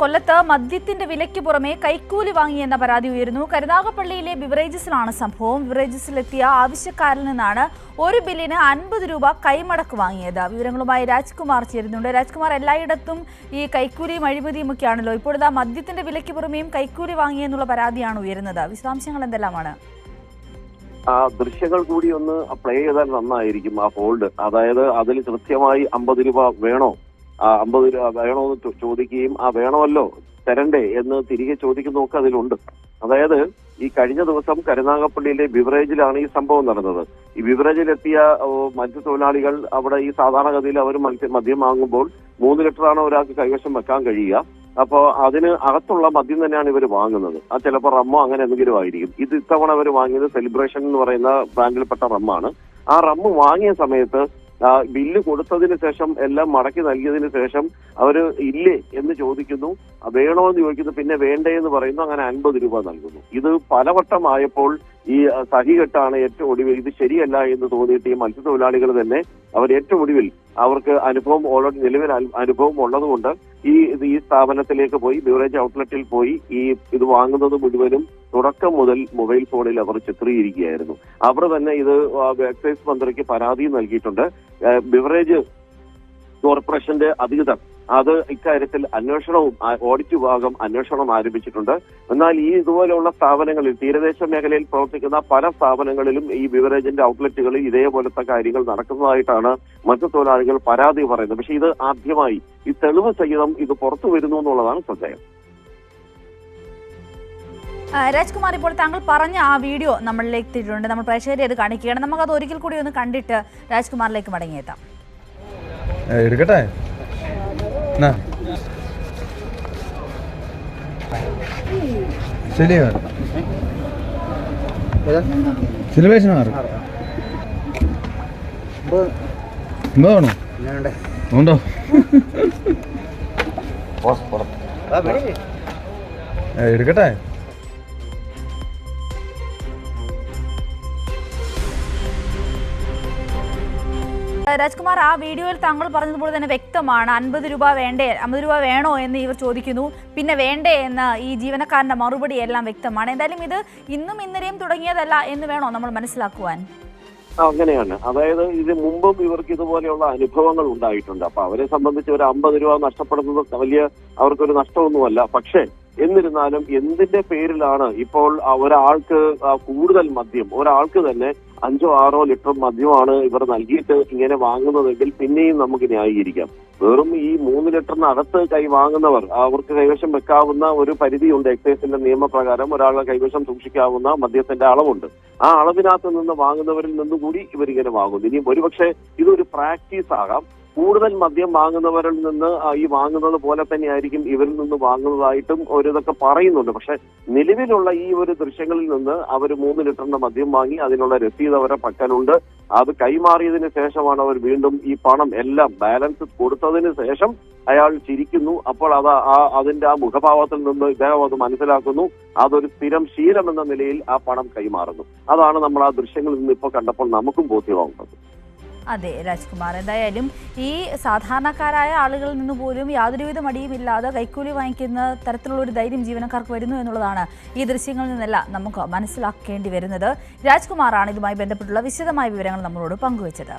കൊല്ലത്ത് മദ്യത്തിന്റെ വിലയ്ക്ക് പുറമെ കൈക്കൂലി വാങ്ങിയെന്ന പരാതി ഉയരുന്നു. കരുനാഗപ്പള്ളിയിലെ ബിവറേജസിലാണ് സംഭവം. ബിവറേജസിലെത്തിയ ആവശ്യക്കാരിൽ നിന്നാണ് ഒരു ബില്ലിന് 50 രൂപ കൈമടക്ക് വാങ്ങിയത്. വിവരങ്ങളുമായി രാജ്കുമാർ ചേരുന്നുണ്ട്. രാജ്കുമാർ, എല്ലായിടത്തും ഈ കൈക്കൂലിയും അഴിമതിയും ഒക്കെയാണല്ലോ. ഇപ്പോഴത്തെ മദ്യത്തിന്റെ വിലയ്ക്ക് പുറമെയും കൈക്കൂലി വാങ്ങിയെന്നുള്ള പരാതിയാണ് ഉയരുന്നത്. വിശദാംശങ്ങൾ എന്തെല്ലാമാണ്? ദൃശ്യങ്ങൾ കൂടി ഒന്ന് പ്ലേ ചെയ്താൽ നന്നായിരിക്കും. ആ ഹോൾഡ്, അതായത് അതിൽ കൃത്യമായി 50 രൂപ വേണോ, 50 രൂപ വേണോ എന്ന് ചോദിക്കുകയും വേണമല്ലോ തരണ്ടേ എന്ന് തിരികെ ചോദിക്കുന്നതൊക്കെ അതിലുണ്ട്. അതായത് ഈ കഴിഞ്ഞ ദിവസം കരുനാഗപ്പള്ളിയിലെ ബിവറേജിലാണ് ഈ സംഭവം നടന്നത്. ഈ ബിവറേജിലെത്തിയ മത്സ്യത്തൊഴിലാളികൾ അവിടെ ഈ സാധാരണഗതിയിൽ അവർ മദ്യം വാങ്ങുമ്പോൾ 3 ലിറ്ററാണ് ഒരാൾക്ക് കൈവശം വെക്കാൻ കഴിയുക. അപ്പോൾ അതിന് അകത്തുള്ള മദ്യം തന്നെയാണ് ഇവർ വാങ്ങുന്നത്. ചിലപ്പോൾ റമ്മോ അങ്ങനെ എന്തെങ്കിലും ആയിരിക്കും. ഇത് ഇത്തവണ അവർ വാങ്ങിയത് സെലിബ്രേഷൻ എന്ന് പറയുന്ന ബ്രാൻഡിൽപ്പെട്ട റമ്മാണ്. ആ റമ്മ് വാങ്ങിയ സമയത്ത് ബില്ല് കൊടുത്തതിന് ശേഷം എല്ലാം മടക്കി നൽകിയതിന് ശേഷം അവര് ഇല്ലേ എന്ന് ചോദിക്കുന്നു, വേണോ എന്ന് ചോദിക്കുന്നു, പിന്നെ വേണ്ടേ എന്ന് പറയുന്നു. അങ്ങനെ 50 രൂപ നൽകുന്നു. ഇത് പലവട്ടമായപ്പോൾ ഈ സഹികെട്ടാണ് ഏറ്റവും ഒടുവിൽ ഇത് ശരിയല്ല എന്ന് തോന്നിയിട്ട് ഈ മത്സ്യത്തൊഴിലാളികൾ തന്നെ അവർ ഏറ്റവും ഒടുവിൽ അവർക്ക് അനുഭവം ഓൾറെഡി നിലവിൽ അനുഭവം ഉള്ളതുകൊണ്ട് ഈ സ്ഥാപനത്തിലേക്ക് പോയി, ബിവറേജ് ഔട്ട്ലെറ്റിൽ പോയി ഇത് വാങ്ങുന്നത് മുഴുവനും തുടക്കം മുതൽ മൊബൈൽ ഫോണിൽ അവർ ചിത്രീകരിക്കുകയായിരുന്നു. അവർ തന്നെ ഇത് എക്സൈസ് മന്ത്രിക്ക് പരാതി നൽകിയിട്ടുണ്ട്. ബിവറേജ് കോർപ്പറേഷന്റെ അധികൃതർ അത് ഇക്കാര്യത്തിൽ അന്വേഷണവും ഓഡിറ്റ് വിഭാഗം അന്വേഷണം ആരംഭിച്ചിട്ടുണ്ട്. എന്നാൽ ഇതുപോലെയുള്ള സ്ഥാപനങ്ങളിൽ, തീരദേശ മേഖലയിൽ പ്രവർത്തിക്കുന്ന പല സ്ഥാപനങ്ങളിലും ഈ ബിവറേജിന്റെ ഔട്ട്ലെറ്റുകളിൽ ഇതേപോലത്തെ കാര്യങ്ങൾ നടക്കുന്നതായിട്ടാണ് മത്സ്യത്തൊഴിലാളികൾ പരാതി പറയുന്നത്. പക്ഷെ ഇത് ആദ്യമായി ഈ തെളിവ് സഹിതം ഇത് പുറത്തു വരുന്നു എന്നുള്ളതാണ് ശ്രദ്ധേയം. രാജ്കുമാർ, ഇപ്പോൾ താങ്കൾ പറഞ്ഞ ആ വീഡിയോ നമ്മളിലേക്ക് എത്തിയിട്ടുണ്ട്. നമ്മൾ പ്രേക്ഷകരെ അത് കാണിക്കുകയാണ്. നമുക്കത് ഒരിക്കൽ കൂടി ഒന്ന് കണ്ടിട്ട് രാജ്കുമാറിലേക്ക് മടങ്ങിയെത്താം. എടുക്കട്ടെ. സെലിബ്രേഷൻ ഉണ്ടോ? എടുക്കട്ടെ. രാജ്കുമാർ, ആ വീഡിയോയിൽ താങ്കൾ പറഞ്ഞതുപോലെ തന്നെ വ്യക്തമാണ് 50 രൂപ വേണ്ടേ, 50 രൂപ വേണോ എന്ന് ഇവർ ചോദിക്കുന്നു, പിന്നെ വേണ്ടേ എന്ന് ഈ ജീവനക്കാരന്റെ മറുപടി എല്ലാം വ്യക്തമാണ്. എന്തായാലും ഇത് ഇന്നും ഇന്നലെയും തുടങ്ങിയതല്ല എന്ന് വേണോ നമ്മൾ മനസ്സിലാക്കുവാൻ? അങ്ങനെയാണ്. അതായത് ഇത് മുമ്പും ഇവർക്ക് ഇതുപോലെയുള്ള അനുഭവങ്ങൾ ഉണ്ടായിട്ടുണ്ട്. അപ്പൊ അവരെ സംബന്ധിച്ച് ഒരു 50 രൂപ നഷ്ടപ്പെടുന്നത് വലിയ അവർക്കൊരു നഷ്ടമൊന്നുമല്ല. പക്ഷേ എന്നിരുന്നാലും എന്തിന്റെ പേരിലാണ് ഇപ്പോൾ ഒരാൾക്ക് കൂടുതൽ മദ്യം, ഒരാൾക്ക് തന്നെ 5-6 ലിറ്റർ മദ്യമാണ് ഇവർ നൽകിയിട്ട് ഇങ്ങനെ വാങ്ങുന്നതെങ്കിൽ പിന്നെയും നമുക്ക് ന്യായീകരിക്കാം. വെറും ഈ 3 ലിറ്ററിനകത്ത് വാങ്ങുന്നവർ, അവർക്ക് കൈവശം വെക്കാവുന്ന ഒരു പരിധിയുണ്ട്. എക്സൈസിന്റെ നിയമപ്രകാരം ഒരാളെ കൈവശം സൂക്ഷിക്കാവുന്ന മദ്യത്തിന്റെ അളവുണ്ട്. ആ അളവിനകത്ത് നിന്ന് വാങ്ങുന്നവരിൽ നിന്നുകൂടി ഇവരിങ്ങനെ വാങ്ങുന്നു. ഇനി ഒരുപക്ഷെ ഇതൊരു പ്രാക്ടീസ് ആകാം. കൂടുതൽ മദ്യം വാങ്ങുന്നവരിൽ നിന്ന് ഈ വാങ്ങുന്നത് പോലെ തന്നെയായിരിക്കും ഇവരിൽ നിന്ന് വാങ്ങുന്നതായിട്ടും ഇതൊക്കെ പറയുന്നുണ്ട്. പക്ഷെ നിലവിലുള്ള ഈ ഒരു ദൃശ്യങ്ങളിൽ നിന്ന് അവർ 3 ലിറ്ററിന്റെ മദ്യം വാങ്ങി, അതിനുള്ള രസീത് അവരെ പക്കലുണ്ട്. അത് കൈമാറിയതിനു ശേഷമാണ് അവർ വീണ്ടും ഈ പണം എല്ലാം ബാലൻസ് കൊടുത്തതിന് ശേഷം അയാൾ ചിരിക്കുന്നു. അപ്പോൾ അതിന്റെ ആ മുഖഭാവത്തിൽ നിന്ന് ഇദ്ദേഹം അത് മനസ്സിലാക്കുന്നു. അതൊരു സ്ഥിരം ശീലം എന്ന നിലയിൽ ആ പണം കൈമാറുന്നു. അതാണ് നമ്മൾ ആ ദൃശ്യങ്ങളിൽ നിന്ന് ഇപ്പോൾ കണ്ടപ്പോൾ നമുക്കും ബോധ്യമാവുന്നത്. അതെ രാജ്കുമാർ, എന്തായാലും ഈ സാധാരണക്കാരായ ആളുകളിൽ നിന്ന് പോലും യാതൊരുവിധ മടിയുമില്ലാതെ കൈക്കൂലി വാങ്ങിക്കുന്ന തരത്തിലുള്ള ഒരു ധൈര്യം ജീവനക്കാർക്ക് വരുന്നു എന്നുള്ളതാണ് ഈ ദൃശ്യങ്ങളിൽ നിന്നെല്ലാം നമുക്ക് മനസ്സിലാക്കേണ്ടി വരുന്നത്. രാജ്കുമാറാണ് ഇതുമായി ബന്ധപ്പെട്ടുള്ള വിശദമായ വിവരങ്ങൾ നമ്മളോട് പങ്കുവച്ചത്.